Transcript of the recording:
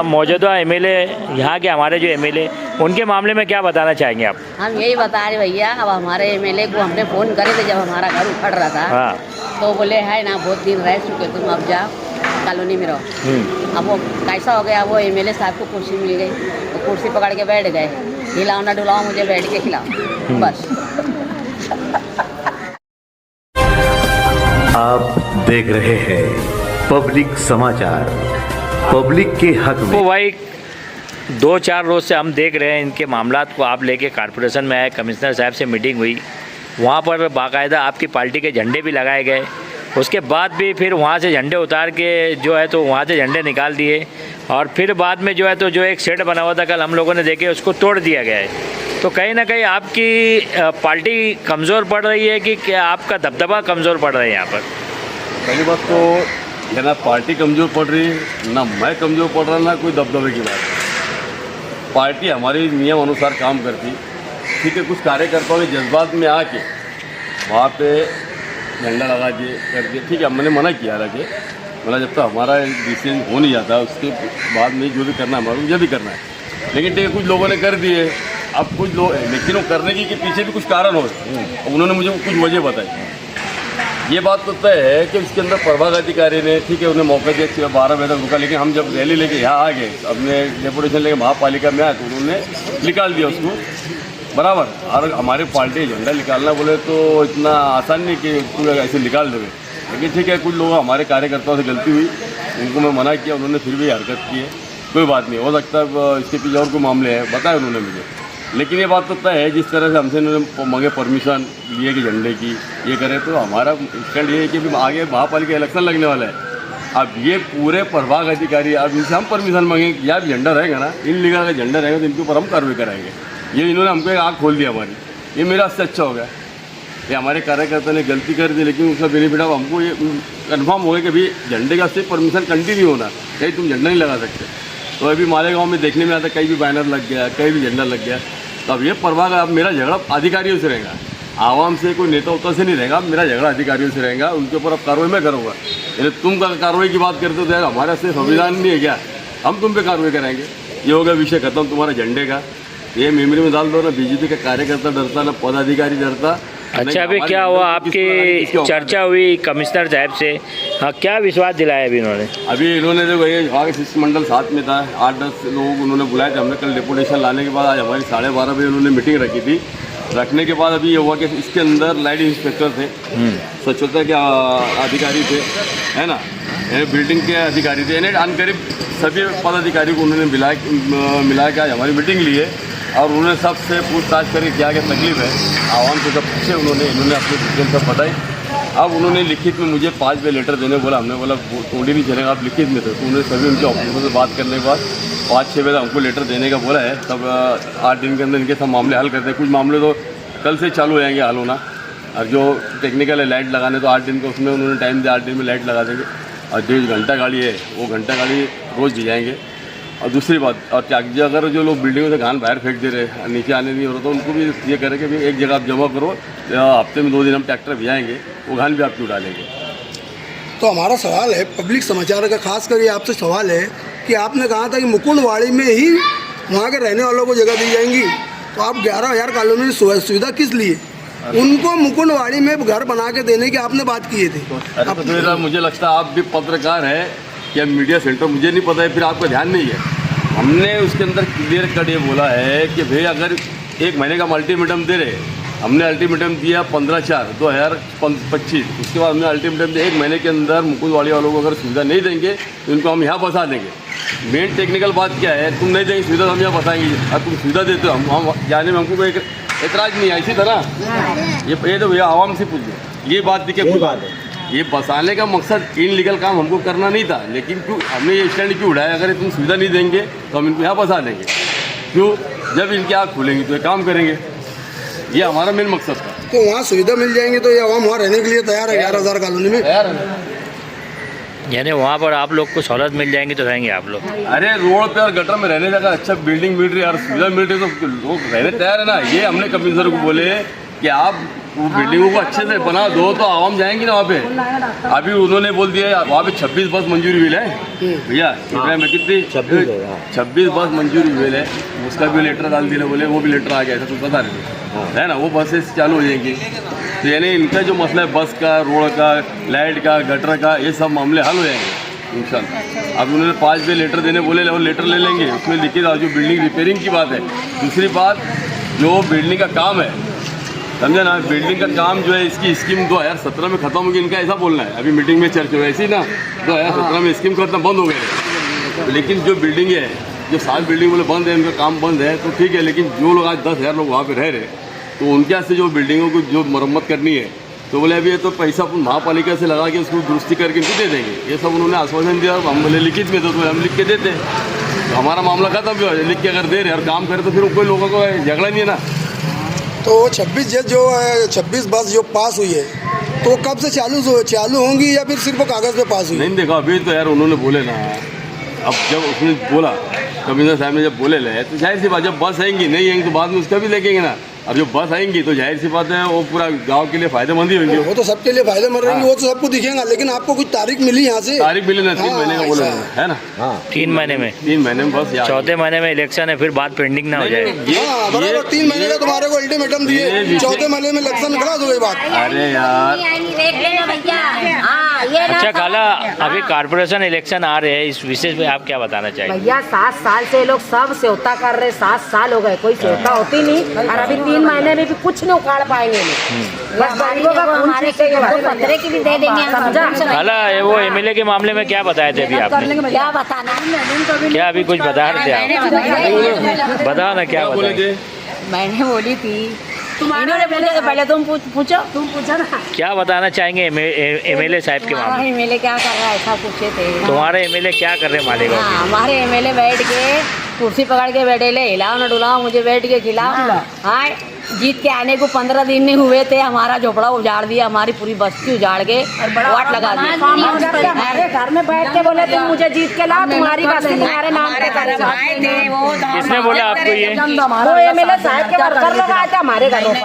मौजूदा एमएलए यहाँ के हमारे जो एमएलए उनके मामले में क्या बताना चाहेंगे आप? हम यही बता रहे भैया, अब हमारे एमएलए को हमने फ़ोन करे थे जब हमारा घर उखड़ रहा था। हाँ। तो बोले है ना बहुत दिन रह चुके तुम, अब जाओ कॉलोनी में रहो। अब वो कैसा हो गया, वो एमएलए साहब को कुर्सी मिल गई तो कुर्सी पकड़ के बैठ गए, हिलाओ ना डुलाओ मुझे बैठ के खिलाओ बस। आप देख रहे हैं पब्लिक समाचार, पब्लिक के हक में। तो भाई 2-4 रोज़ से हम देख रहे हैं इनके मामलात को आप लेके कॉर्पोरेशन में आए, कमिश्नर साहब से मीटिंग हुई, वहाँ पर बाकायदा आपकी पार्टी के झंडे भी लगाए गए। उसके बाद भी फिर वहाँ से झंडे उतार के जो है तो वहाँ से झंडे निकाल दिए और फिर बाद में जो है तो जो एक शेड बना हुआ था कल हम लोगों ने देखे उसको तोड़ दिया गया है। तो कहीं ना कहीं आपकी पार्टी कमज़ोर पड़ रही है कि क्या आपका दबदबा कमज़ोर पड़ रहा है यहाँ पर? पहली बात तो ये ना पार्टी कमज़ोर पड़ रही है, ना मैं कमज़ोर पड़ रहा, ना कोई दबदबे की बात। पार्टी हमारी नियम अनुसार काम करती, ठीक है। कुछ कार्यकर्ताओं ने जज्बात में आके वहाँ पे झंडा लगा दिए कर दिए, ठीक है। मैंने मना किया, हालांकि मतलब जब तक हमारा डिसीजन हो नहीं जाता उसके बाद में जो भी करना है हमारा मुझे भी करना है, लेकिन ठीक है कुछ लोगों ने कर दिए। अब कुछ लोग, लेकिन वो करने के पीछे भी कुछ कारण हो, उन्होंने मुझे कुछ वजह बताई। ये बात तो तय है कि उसके अंदर प्रभाग अधिकारी ने, ठीक है, उन्हें मौका दिया 12 बजे तक रुका, लेकिन हम जब रैली लेके यहाँ आ गए, अपने डेपुटेशन लेके महापालिका में आए तो उन्होंने निकाल दिया उसको, बराबर। और हमारी पार्टी झंडा निकालना बोले तो इतना आसान नहीं कि उसको ऐसे निकाल देवे, लेकिन ठीक है कुछ लोग हमारे कार्यकर्ताओं से गलती हुई, उनको मैं मना किया, उन्होंने फिर भी हरकत की है, कोई बात नहीं, हो सकता है इसके पीछे और कोई मामले हैं, बताए उन्होंने मुझे। लेकिन ये बात तो तय है जिस तरह से हमसे उन्होंने मांगे परमिशन लिए कि झंडे की ये करें, तो हमारा स्टैंड ये है कि भी आगे महापालिका इलेक्शन लगने वाला है। अब ये पूरे प्रभाग अधिकारी, अब इनसे हम परमिशन मांगेंगे, या झंडा रहेगा ना, इन लीगल का झंडा रहेगा तो इनके ऊपर हम कार्रवाई कराएंगे। ये इन्होंने हमको एक आँख खोल दिया हमारी, ये मेरा से अच्छा हो गया। ये हमारे कार्यकर्ता ने गलती कर दी, लेकिन उसका बेनिफिट अब हमको ये कन्फर्म हो गया कि भाई झंडे का सिर्फ परमिशन कंटिन्यू होना, कहीं तुम झंडा नहीं लगा सकते। तो अभी मालेगांव में देखने में आता कहीं भी बैनर लग गया, कहीं भी झंडा लग गया। तो अब ये प्रभाग, अब मेरा झगड़ा अधिकारियों से रहेगा, आवाम से, कोई नेता उता से नहीं रहेगा, मेरा झगड़ा अधिकारियों से रहेगा, उनके ऊपर अब कार्रवाई मैं करूँगा। यानी तुम कार्रवाई की बात करते हो तो यार हमारा से संविधान नहीं है क्या, हम तुम पे कार्रवाई कराएंगे। ये होगा विषय खत्म तुम्हारा झंडे का, ये मेमोरी में डाल दो ना। बीजेपी का कार्यकर्ता डरता, ना पदाधिकारी डरता। अच्छा, अभी क्या हुआ, आपकी चर्चा हुई कमिश्नर साहब से? हाँ, क्या विश्वास दिलाया अभी इन्होंने? अभी इन्होंने जो वही वहाँ के शिष्टमंडल साथ में था, 8-10 लोग उन्होंने बुलाए थे। हमने कल डिपुटेशन लाने के बाद आज हमारी 12:30 बजे उन्होंने मीटिंग रखी थी। रखने के बाद अभी ये हुआ कि इसके अंदर लाइट इंस्पेक्टर थे, स्वच्छता के अधिकारी थे, है ना, बिल्डिंग के अधिकारी थे, यानी अनकरीब सभी पदाधिकारी को उन्होंने मिला के आज हमारी मीटिंग ली है। और उन्होंने सबसे पूछताछ करके क्या क्या तकलीफ है आवाम से सब पूछे, इन्होंने अपनी डिटेल सब बताई। अब उन्होंने लिखित में मुझे 5 बजे लेटर देने बोला, हमने बोला थोड़ी नहीं चलेगा, आप लिखित में थे। तो उन्होंने सभी उनके ऑफिसरों से बात करने के बाद 5-6 बजे हमको लेटर देने का बोला है। तब 8 दिन के अंदर इनके सब मामले हल करते हैं। कुछ मामले तो कल से चालू हो जाएंगे हल होना, और जो टेक्निकल है लाइट लगाने तो 8 दिन का उसमें उन्होंने टाइम दिया, 8 दिन में लाइट लगा देंगे। और जो घंटा गाड़ी है वो घंटा गाड़ी रोज़ दी जाएंगे। और दूसरी बात, और अगर जो लोग बिल्डिंगों से घान बाहर फेंक दे रहे हैं, नीचे आने नहीं हो रहा, तो उनको भी ये करें कि एक जगह आप जमा करो, हफ्ते में 2 दिन हम ट्रैक्टर भिजाएंगे, वो घान भी आप क्यों डालेंगे। तो हमारा सवाल है पब्लिक समाचार का, खास करके आपसे सवाल है कि आपने कहा था कि मुकुंदवाड़ी में ही वहाँ के रहने वालों को जगह दी जाएंगी, तो आप 11,000 कॉलोनी में सुविधा किस लिए उनको मुकुंदवाड़ी में घर बना के देने की आपने बात किए थे? तो मुझे लगता है आप भी पत्रकार है या मीडिया सेंटर, मुझे नहीं पता है, फिर आपका ध्यान नहीं है। हमने उसके अंदर क्लियर कट ये बोला है कि भाई अगर 1 महीने का अल्टीमेटम दे रहे, हमने अल्टीमेटम दिया 15/4/2025, उसके बाद हमने अल्टीमेटम दिया 1 महीने के अंदर मुकुंदवाड़ी वालों को अगर सुविधा नहीं देंगे तो इनको हम यहाँ बसा देंगे। मेन टेक्निकल बात क्या है, तुम नहीं देंगे सुविधा तो हम यहाँ बसाएंगे, और तुम सुविधा देते हो हम जाने में हमको कोई एतराज़ नहीं है, इसी तरह ये तो भैया आवाम से पूछ लो, ये बात दिखे, कोई बात है। ये बसाने का मकसद इनलीगल काम हमको करना नहीं था, लेकिन क्यों हमने ये स्टैंड क्यों उठाया, अगर तुम सुविधा नहीं देंगे तो हम इनको यहाँ बसा देंगे। क्यों, जब इनकी आँख खुलेंगी तो ये काम करेंगे, ये हमारा मेन मकसद था। तो वहाँ सुविधा मिल जाएंगी तो ये आवाम वहाँ रहने के लिए तैयार है, 11,000 कॉलोनी में तैयार है। यानी वहाँ पर आप लोग को सहूलत मिल जाएंगी तो रहेंगे आप लोग? अरे रोड पे और गटर में रहने जगह अच्छा बिल्डिंग मिल रही है और सुविधा मिल रही है तो लोग रहने तैयार है ना। ये हमने कमिश्नर को बोले कि आप वो बिल्डिंगों को अच्छे से बना दो तो आवाम जाएंगी ना वहाँ पे। अभी उन्होंने बोल दिया वहाँ पे 26 बस मंजूरी हुई है भैया, इब्राहिम में कितनी 26 बस मंजूरी हुई है। उसका भी लेटर डाल दिया, बोले वो भी लेटर आ गया, ऐसा कुछ बता रहे है ना। वो बसेस चालू हो जाएंगी, तो यानी इनका जो मसला है बस का, रोड का, लाइट का, गटर का, ये सब मामले हल हो जाएंगे इंशाल्लाह। अब उन्होंने 5 पे लेटर देने बोले, और लेटर ले लेंगे, उसमें लिखिए जो बिल्डिंग रिपेयरिंग की बात है। दूसरी बात जो बिल्डिंग का काम है, समझे ना, बिल्डिंग का काम जो है इसकी स्कीम 2017 में खत्म होगी, इनका ऐसा बोलना है। अभी मीटिंग में चर्चा हुई ऐसी ना, 2017 में स्कीम खत्म बंद हो गई। लेकिन जो बिल्डिंग है, जो 7 बिल्डिंग बोले बंद है, उनका काम बंद है तो ठीक है, लेकिन जो लोग आज 10,000 लोग वहाँ पे रह रहे, तो उनके यहाँ से जो बिल्डिंगों को जो मरम्मत करनी है, तो बोले अभी ये तो पैसा महापालिका से लगा के उसको दुरुस्ती करके इनको दे देंगे, ये सब उन्होंने आश्वासन दिया। हम बोले लिखित में, तो हम लिख के देते हैं, तो हमारा मामला खत्म भी हो जाए। लिख के अगर दे रहे और काम करे तो फिर कोई लोगों को झगड़ा नहीं है ना। तो 26 बस जो पास हुई है, तो कब से चालू होंगी या फिर सिर्फ कागज़ पे पास हुई? नहीं देखो, अभी तो यार उन्होंने बोले ना, अब जब उसने बोला, कमिश्नर साहब ने जब बोले ले, तो जाहिर सी बात, जब बस आएंगी नहीं आएंगी तो बाद में उसका भी देखेंगे ना। अब जो बस आएंगी तो जाहिर सी बात है वो पूरा गांव के लिए फायदेमंद ही होंगे। वो तो सबके लिए फायदेमंद रहेंगी, वो तो सबको दिखेगा। लेकिन आपको कुछ तारीख मिली यहाँ से? तारीख मिली ना, 3 महीने का बोले है ना। 3 महीने में, 3 महीने में बस। चौथे महीने में इलेक्शन है, फिर बात पेंडिंग ना हो जाए। बराबर 3 महीने का तुम्हारे को अल्टीमेटम दिए, चौथे महीने में इलेक्शन खड़ा हो गई बात। अरे यार अच्छा खाला, अभी कारपोरेशन इलेक्शन आ रहे हैं, इस विषय में आप क्या बताना चाहेंगे? भैया 7 साल से लोग सब सेवता कर रहे, 7 साल हो गए, कोई सेवता होती नहीं, और अभी 3 महीने में भी कुछ नहीं उखाड़ पाएंगे। बस गरीबों का खून चूसेंगे, 15 की भी दे देंगे। समझा? खाला, वो एमएलए के मामले में क्या बताए थे अभी आपने? क्या बताना, क्या अभी कुछ बता रहे थे आप? बताओ ना क्या बोले बताए? थे। मैंने बोली थी, इन्होंने बोले कि पहले तुम पूछो ना। क्या बताना चाहेंगे एमएलए साहब के हमारा मामले में? एमएलए क्या कर रहा है ऐसा पूछे थे। तुम्हारे एमएलए क्या कर रहे हैं मालेगांव हाँ, के? हमारे एमएलए बैठ के कुर्सी पकड़ के बैठे, ले हिलाओ ना डुलाओ, मुझे बैठ के खिलाओ। हाँ, जीत के आने को 15 दिन नहीं हुए थे, हमारा झोपड़ा उजाड़ दिया, हमारी पूरी बस्ती उजाड़ के वाट लगा दिया। हमारे घर में बैठ के बोले तुम मुझे जीत के लाओ, तुम्हारी बस्ती तुम्हारे नाम पे कर। किसने बोला आपको ये? वो एमएलए साहब के वर्कर लोग आए थे हमारे घरों पर।